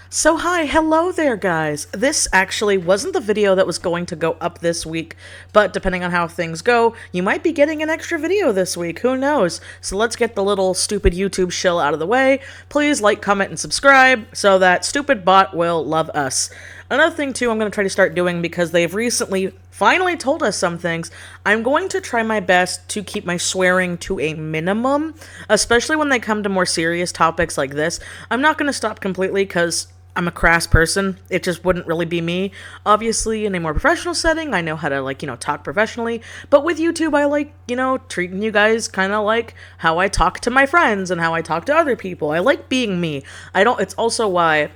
So hello there guys. This actually wasn't the video that was going to go up this week, but depending on how things go, you might be getting an extra video this week, who knows? So let's get the little stupid YouTube shill out of the way. Please like, comment, and subscribe so that stupid bot will love us. Another thing too I'm going to try to start doing, because they've recently finally told us some things, I'm going to try my best to keep my swearing to a minimum, especially when they come to more serious topics like this. I'm not going to stop completely because I'm a crass person. It just wouldn't really be me. Obviously, in a more professional setting, I know how to, talk professionally. But with YouTube, I like, treating you guys kind of like how I talk to my friends and how I talk to other people. I like being me. It's also why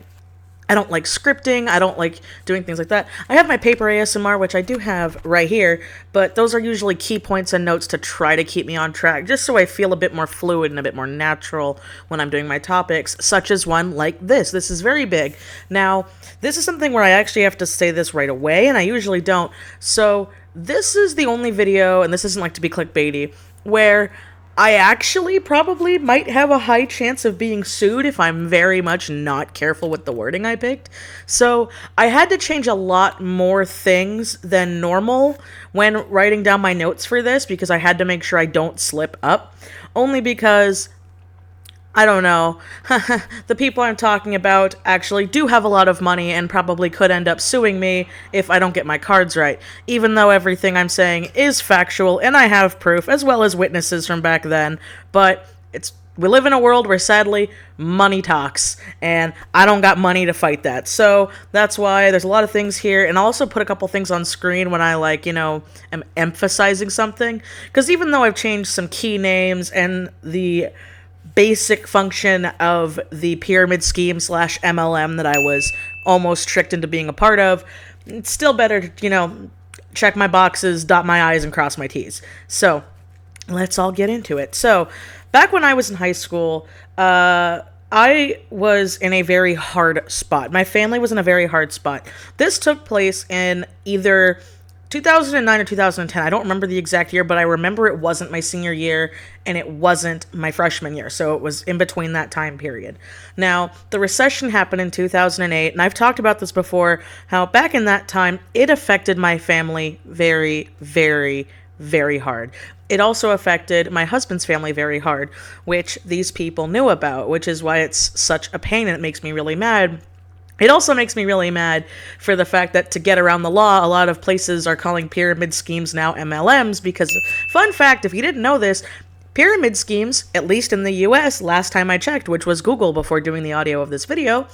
I don't like scripting. I don't like doing things like that. I have my paper ASMR, which I do have right here, but those are usually key points and notes to try to keep me on track, just so I feel a bit more fluid and a bit more natural when I'm doing my topics, such as one like this. This is very big. Now, this is something where I actually have to say this right away, and I usually don't. So this is the only video, and this isn't like to be clickbaity, where I actually probably might have a high chance of being sued if I'm very much not careful with the wording I picked. So I had to change a lot more things than normal when writing down my notes for this, because I had to make sure I don't slip up. Only because, I don't know, the people I'm talking about actually do have a lot of money and probably could end up suing me if I don't get my cards right, even though everything I'm saying is factual and I have proof as well as witnesses from back then. But we live in a world where sadly money talks, and I don't got money to fight that. So that's why there's a lot of things here, and I'll also put a couple things on screen when I am emphasizing something, because even though I've changed some key names and the basic function of the pyramid scheme / MLM that I was almost tricked into being a part of, it's still better to, check my boxes, dot my I's, and cross my T's. So let's all get into it. So back when I was in high school, I was in a very hard spot. My family was in a very hard spot. This took place in either 2009 or 2010. I don't remember the exact year, but I remember it wasn't my senior year and it wasn't my freshman year. So it was in between that time period. Now, the recession happened in 2008, and I've talked about this before, how back in that time, it affected my family very, very, very hard. It also affected my husband's family very hard, which these people knew about, which is why it's such a pain and it makes me really mad. It also makes me really mad for the fact that to get around the law, a lot of places are calling pyramid schemes now MLMs, because, fun fact, if you didn't know this, pyramid schemes, at least in the US, last time I checked, which was Google before doing the audio of this video,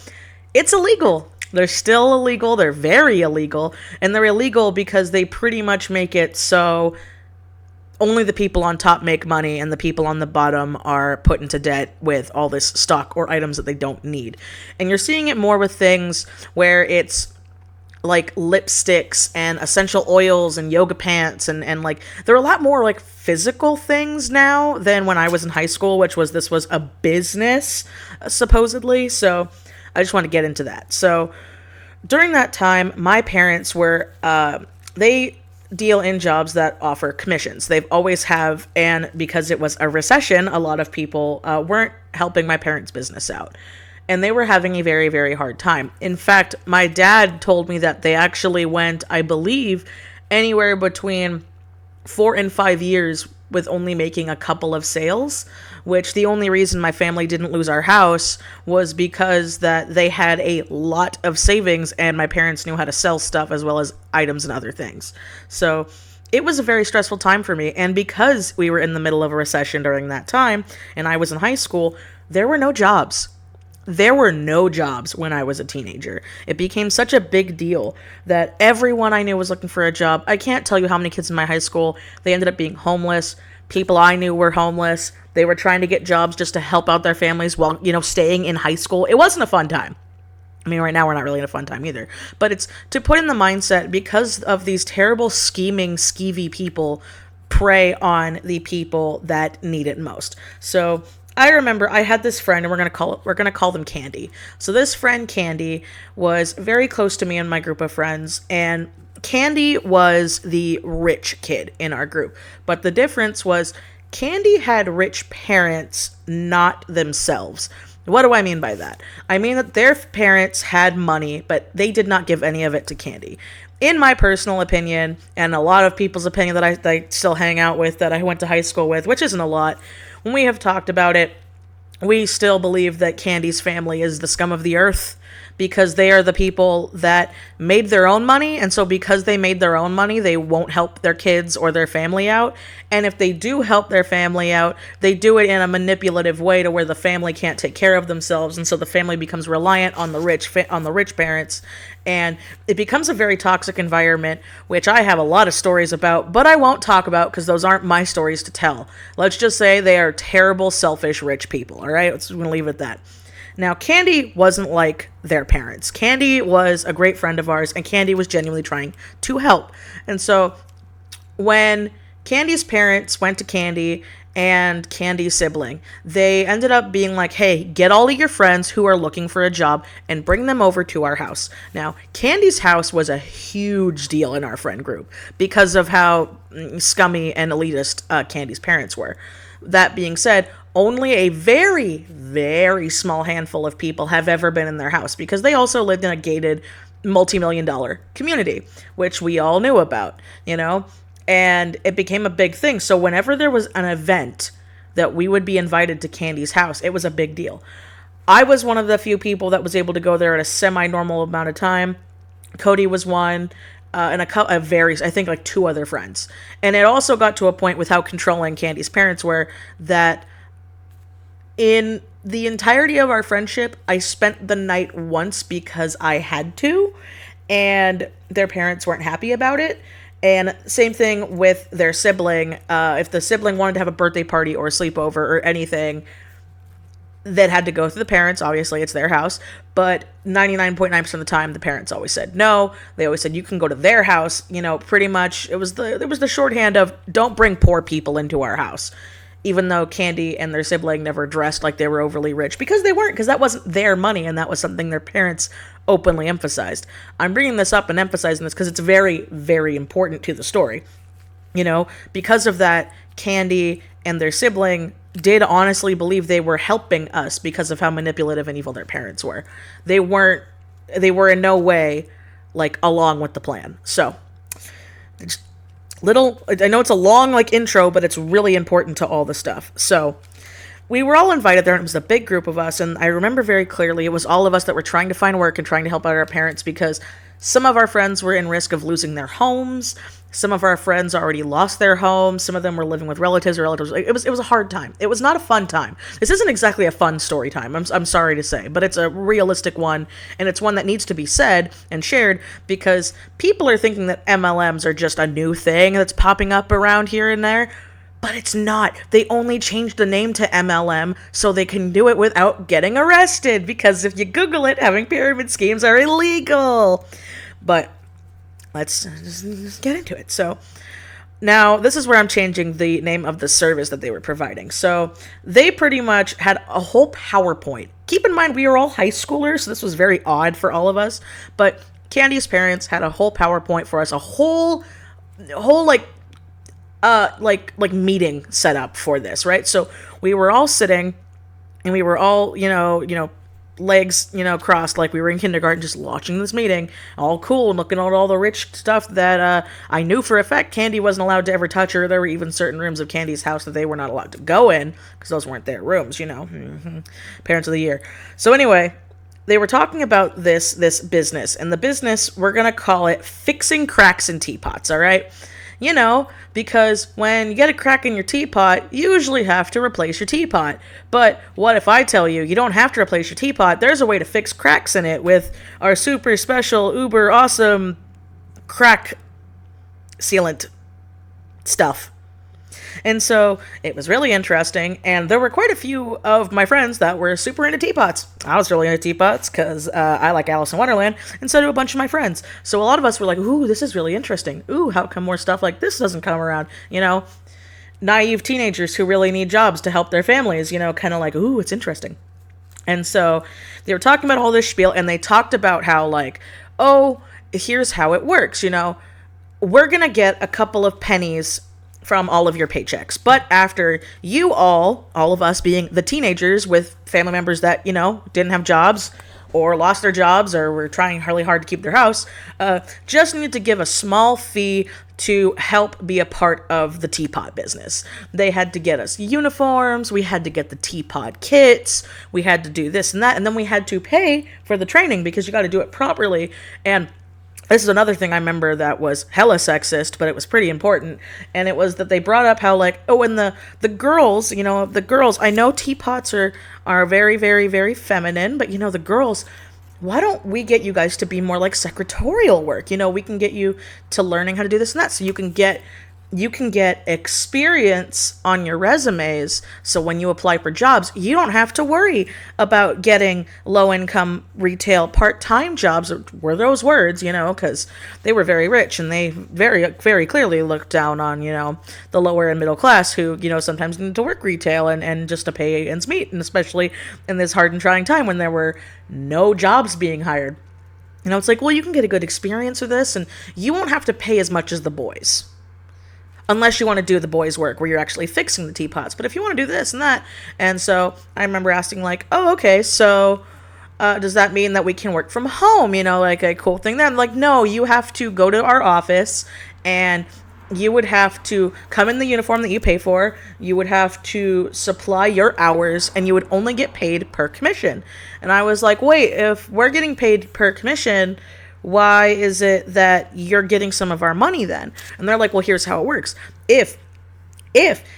it's illegal. They're still illegal, they're very illegal, and they're illegal because they pretty much make it so only the people on top make money and the people on the bottom are put into debt with all this stock or items that they don't need. And you're seeing it more with things where it's like lipsticks and essential oils and yoga pants and they're a lot more like physical things now than when I was in high school, this was a business, supposedly. So I just want to get into that. So during that time, my parents were, they deal in jobs that offer commissions. They've always have, and because it was a recession, a lot of people weren't helping my parents' business out. And they were having a very, very hard time. In fact, my dad told me that they actually went, I believe, anywhere between 4 and 5 years with only making a couple of sales, which the only reason my family didn't lose our house was because that they had a lot of savings and my parents knew how to sell stuff as well as items and other things. So it was a very stressful time for me. And because we were in the middle of a recession during that time and I was in high school, there were no jobs. There were no jobs when I was a teenager. It became such a big deal that everyone I knew was looking for a job. I can't tell you how many kids in my high school, they ended up being homeless. People I knew were homeless. They were trying to get jobs just to help out their families while, staying in high school. It wasn't a fun time. I mean, right now we're not really in a fun time either. But it's to put in the mindset, because of these terrible scheming, skeevy people prey on the people that need it most. So I remember I had this friend, and we're gonna call them Candy. So this friend Candy was very close to me and my group of friends, and Candy was the rich kid in our group. But the difference was Candy had rich parents, not themselves. What do I mean by that? I mean that their parents had money, but they did not give any of it to Candy. In my personal opinion, and a lot of people's opinion that I still hang out with, that I went to high school with, which isn't a lot, when we have talked about it, we still believe that Candy's family is the scum of the earth, because they are the people that made their own money, and so because they made their own money, they won't help their kids or their family out. And if they do help their family out, they do it in a manipulative way to where the family can't take care of themselves, and so the family becomes reliant on the rich parents, and it becomes a very toxic environment, which I have a lot of stories about, but I won't talk about because those aren't my stories to tell. Let's just say they are terrible, selfish, rich people, all right? We're going to leave it at that. Now, Candy wasn't like their parents. Candy was a great friend of ours, and Candy was genuinely trying to help. And so when Candy's parents went to Candy and Candy's sibling, they ended up being like, hey, get all of your friends who are looking for a job and bring them over to our house. Now, Candy's house was a huge deal in our friend group because of how scummy and elitist Candy's parents were. That being said, only a very, very small handful of people have ever been in their house because they also lived in a gated multi-million-dollar community, which we all knew about, and it became a big thing. So whenever there was an event that we would be invited to Candy's house, it was a big deal. I was one of the few people that was able to go there at a semi-normal amount of time. Cody was one. And I think like two other friends. And it also got to a point with how controlling Candy's parents were that in the entirety of our friendship, I spent the night once because I had to, and their parents weren't happy about it. And same thing with their sibling. If the sibling wanted to have a birthday party or a sleepover or anything, that had to go through the parents. Obviously, it's their house, but 99.9% of the time, the parents always said no. They always said, you can go to their house. Pretty much, it was the shorthand of don't bring poor people into our house. Even though Candy and their sibling never dressed like they were overly rich, because they weren't, because that wasn't their money, and that was something their parents openly emphasized. I'm bringing this up and emphasizing this because it's very, very important to the story. Because of that, Candy and their sibling did honestly believe they were helping us because of how manipulative and evil their parents were. They were in no way like along with the plan. So I know it's a long intro, but it's really important to all the stuff. So we were all invited there, and it was a big group of us, and I remember very clearly it was all of us that were trying to find work and trying to help out our parents because some of our friends were in risk of losing their homes. Some of our friends already lost their homes. Some of them were living with relatives. It was a hard time. It was not a fun time. This isn't exactly a fun story time. I'm sorry to say, but it's a realistic one, and it's one that needs to be said and shared because people are thinking that MLMs are just a new thing that's popping up around here and there. But it's not. They only changed the name to MLM so they can do it without getting arrested. Because if you Google it, having pyramid schemes are illegal. But let's just get into it. So now this is where I'm changing the name of the service that they were providing. So they pretty much had a whole PowerPoint. Keep in mind, we were all high schoolers, so this was very odd for all of us. But Candy's parents had a whole PowerPoint for us, a whole meeting set up for this, right? So we were all sitting and we were all, legs, crossed like we were in kindergarten, just watching this meeting, all cool and looking at all the rich stuff that I knew for a fact Candy wasn't allowed to ever touch, or there were even certain rooms of Candy's house that they were not allowed to go in because those weren't their rooms, Parents of the year. So anyway, they were talking about this business, and the business, we're going to call it fixing cracks in teapots, all right? Because when you get a crack in your teapot, you usually have to replace your teapot. But what if I tell you, you don't have to replace your teapot? There's a way to fix cracks in it with our super special, uber awesome crack sealant stuff. And so it was really interesting, and there were quite a few of my friends that were super into teapots. I was really into teapots because I like Alice in Wonderland, and so do a bunch of my friends. So a lot of us were like, ooh, this is really interesting. Ooh, how come more stuff like this doesn't come around? Naive teenagers who really need jobs to help their families, kind of like, ooh, it's interesting. And so they were talking about all this spiel, and they talked about how here's how it works, we're going to get a couple of pennies from all of your paychecks. But after you all of us being the teenagers with family members that, didn't have jobs or lost their jobs or were trying really hard to keep their house, just needed to give a small fee to help be a part of the teapot business. They had to get us uniforms, we had to get the teapot kits, we had to do this and that, and then we had to pay for the training because you got to do it properly. And this is another thing I remember that was hella sexist, but it was pretty important. And it was that they brought up how, like, oh, and the girls, I know teapots are very, very, very feminine, but, the girls, why don't we get you guys to be more like secretarial work? We can get you to learning how to do this and that, so you can get experience on your resumes, so when you apply for jobs, you don't have to worry about getting low-income retail part-time jobs, were those words, because they were very rich, and they very, very clearly looked down on, the lower and middle class who, sometimes need to work retail and just to pay ends meet, and especially in this hard and trying time when there were no jobs being hired. It's like, well, you can get a good experience with this, and you won't have to pay as much as the boys. Unless you want to do the boys' work where you're actually fixing the teapots. But if you want to do this and that. And so I remember asking, like, oh, okay, so does that mean that we can work from home? Like a cool thing there. I'm like, no, you have to go to our office and you would have to come in the uniform that you pay for. You would have to supply your hours and you would only get paid per commission. And I was like, wait, if we're getting paid per commission, why is it that you're getting some of our money then? And they're like, well, here's how it works. If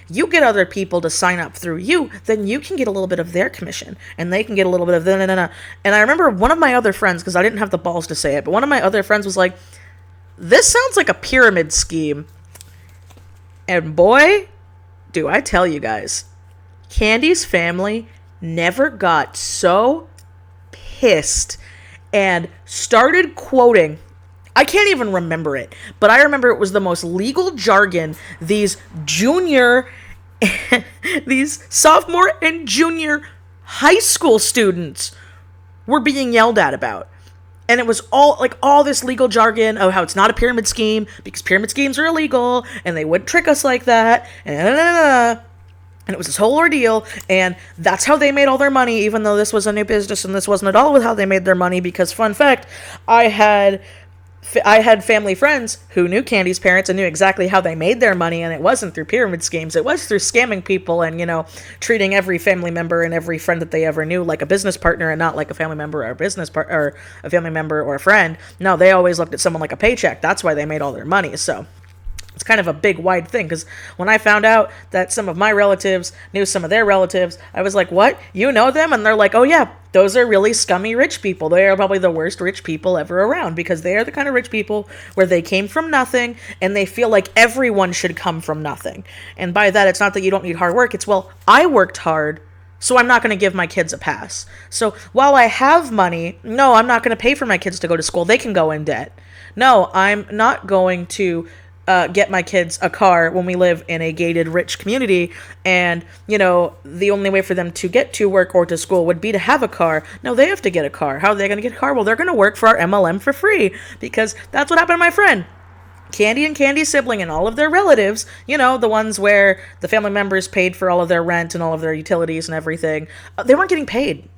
you get other people to sign up through you, then you can get a little bit of their commission and they can get a little bit of the. And I remember one of my other friends, because I didn't have the balls to say it, but one of my other friends was like, this sounds like a pyramid scheme. And boy, do I tell you guys, Candy's family never got so pissed and started quoting, I can't even remember it, but I remember it was the most legal jargon these sophomore and junior high school students were being yelled at about. And it was all this legal jargon of how it's not a pyramid scheme because pyramid schemes are illegal and they wouldn't trick us like that. And it was this whole ordeal, and that's how they made all their money, even though this was a new business, and this wasn't at all how they made their money, because, fun fact, I had family friends who knew Candy's parents and knew exactly how they made their money, and it wasn't through pyramid schemes. It was through scamming people and, treating every family member and every friend that they ever knew like a business partner and not like a family member or or a family member or a friend. No, they always looked at someone like a paycheck. That's why they made all their money, so it's kind of a big, wide thing, because when I found out that some of my relatives knew some of their relatives, I was like, what? You know them? And they're like, oh yeah, those are really scummy rich people. They are probably the worst rich people ever around, because they are the kind of rich people where they came from nothing, and they feel like everyone should come from nothing. And by that, it's not that you don't need hard work. It's, well, I worked hard, so I'm not going to give my kids a pass. So while I have money, no, I'm not going to pay for my kids to go to school. They can go in debt. No, I'm not going to get my kids a car when we live in a gated, rich community, and, the only way for them to get to work or to school would be to have a car. No, they have to get a car. How are they going to get a car? Well, they're going to work for our MLM for free, because that's what happened to my friend. Candy and Candy's sibling and all of their relatives, the ones where the family members paid for all of their rent and all of their utilities and everything, they weren't getting paid.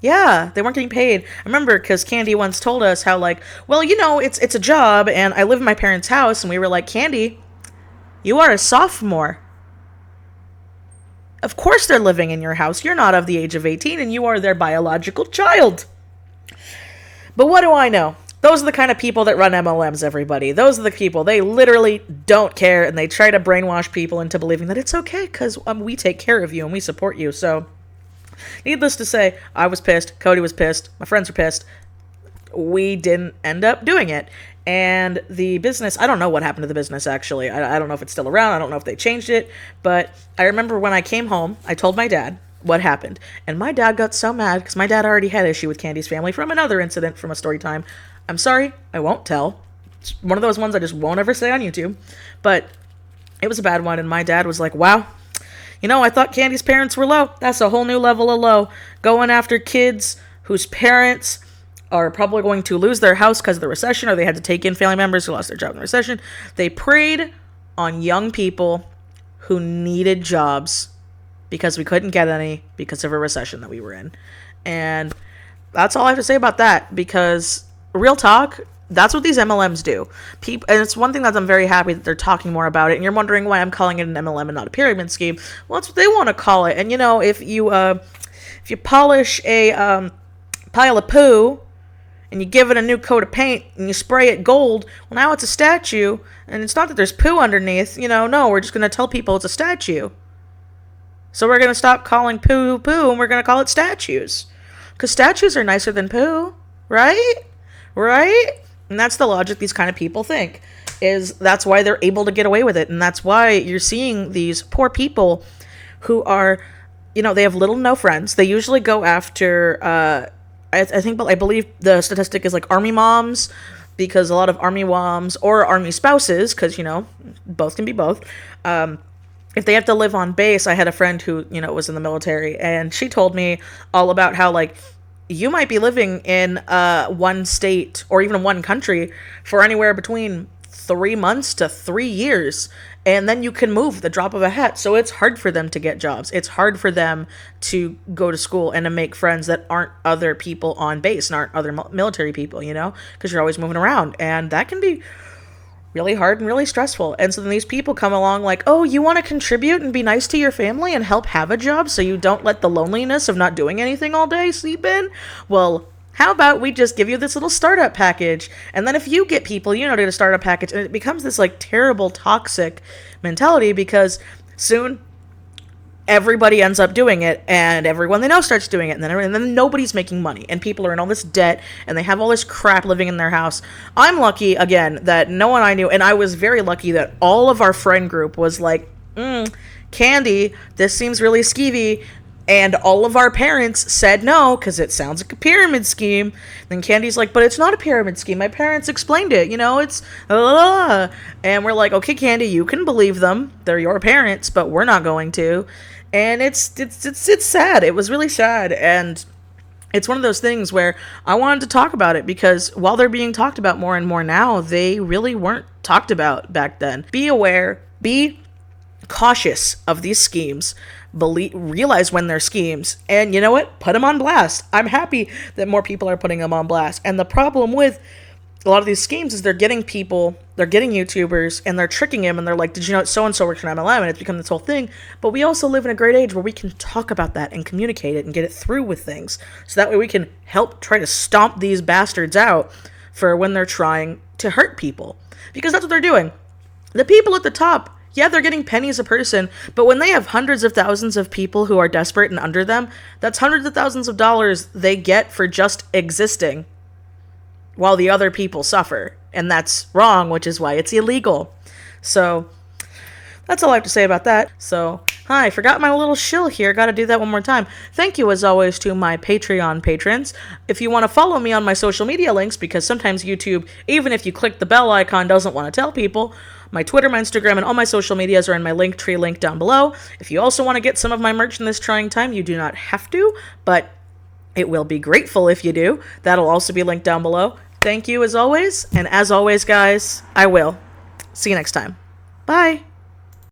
Yeah, they weren't getting paid. I remember because Candy once told us how, like, well, it's a job, and I live in my parents' house, and we were like, Candy, you are a sophomore. Of course they're living in your house. You're not of the age of 18, and you are their biological child. But what do I know? Those are the kind of people that run MLMs, everybody. Those are the people. They literally don't care, and they try to brainwash people into believing that it's okay because we take care of you and we support you, so needless to say, I was pissed, Cody was pissed, my friends were pissed. We didn't end up doing it. And the business, I don't know what happened to the business, actually. I don't know if it's still around. I don't know if they changed it. But I remember when I came home, I told my dad what happened. And my dad got so mad because my dad already had issue with Candy's family from another incident from a story time. I'm sorry, I won't tell. It's one of those ones I just won't ever say on YouTube. But it was a bad one, and my dad was like, wow, I thought Candy's parents were low. That's a whole new level of low. Going after kids whose parents are probably going to lose their house because of the recession, or they had to take in family members who lost their job in the recession. They preyed on young people who needed jobs because we couldn't get any because of a recession that we were in. And that's all I have to say about that, because real talk, that's what these MLMs do. And it's one thing that I'm very happy that they're talking more about it. And you're wondering why I'm calling it an MLM and not a pyramid scheme. Well, that's what they want to call it. And if you polish a pile of poo and you give it a new coat of paint and you spray it gold, well, now it's a statue. And it's not that there's poo underneath. No, we're just going to tell people it's a statue. So we're going to stop calling poo poo and we're going to call it statues. Because statues are nicer than poo, right? Right? And that's the logic these kind of people think. That's why they're able to get away with it. And that's why you're seeing these poor people who are, they have little to no friends. They usually go after, I believe the statistic is like army moms, because a lot of army moms or army spouses, because, both can be both, if they have to live on base. I had a friend who, was in the military, and she told me all about how, like, you might be living in one state or even one country for anywhere between 3 months to 3 years, and then you can move the drop of a hat. So it's hard for them to get jobs. It's hard for them to go to school and to make friends that aren't other people on base and aren't other military people, because you're always moving around, and that can be really hard and really stressful. And so then these people come along like, oh, you want to contribute and be nice to your family and help have a job so you don't let the loneliness of not doing anything all day sleep in? Well, how about we just give you this little startup package? And then if you get people, to get a startup package, and it becomes this like terrible toxic mentality, because soon everybody ends up doing it, and everyone they know starts doing it, and then nobody's making money, and people are in all this debt, and they have all this crap living in their house. I'm lucky, again, that no one I knew, and I was very lucky that all of our friend group was like, Candy, this seems really skeevy, and all of our parents said no, because it sounds like a pyramid scheme. Then Candy's like, but it's not a pyramid scheme. My parents explained it. It's... And we're like, okay, Candy, you can believe them. They're your parents, but we're not going to. And it's sad. It was really sad. And it's one of those things where I wanted to talk about it, because while they're being talked about more and more now, they really weren't talked about back then. Be aware. Be cautious of these schemes. Realize when they're schemes, and you know what? Put them on blast. I'm happy that more people are putting them on blast. And the problem with a lot of these schemes is they're getting YouTubers, and they're tricking them, and they're like, did you know so-and-so works for MLM? And it's become this whole thing. But we also live in a great age where we can talk about that and communicate it and get it through with things. So that way we can help try to stomp these bastards out for when they're trying to hurt people. Because that's what they're doing. The people at the top, yeah, they're getting pennies a person, but when they have hundreds of thousands of people who are desperate and under them, that's hundreds of thousands of dollars they get for just existing while the other people suffer. And that's wrong, which is why it's illegal. So that's all I have to say about that. So, hi, forgot my little shill here. Got to do that one more time. Thank you, as always, to my Patreon patrons. If you want to follow me on my social media links, because sometimes YouTube, even if you click the bell icon, doesn't want to tell people, my Twitter, my Instagram, and all my social medias are in my Linktree link down below. If you also want to get some of my merch in this trying time, you do not have to, but it will be grateful if you do. That'll also be linked down below. Thank you, as always, and as always, guys, I will. See you next time. Bye!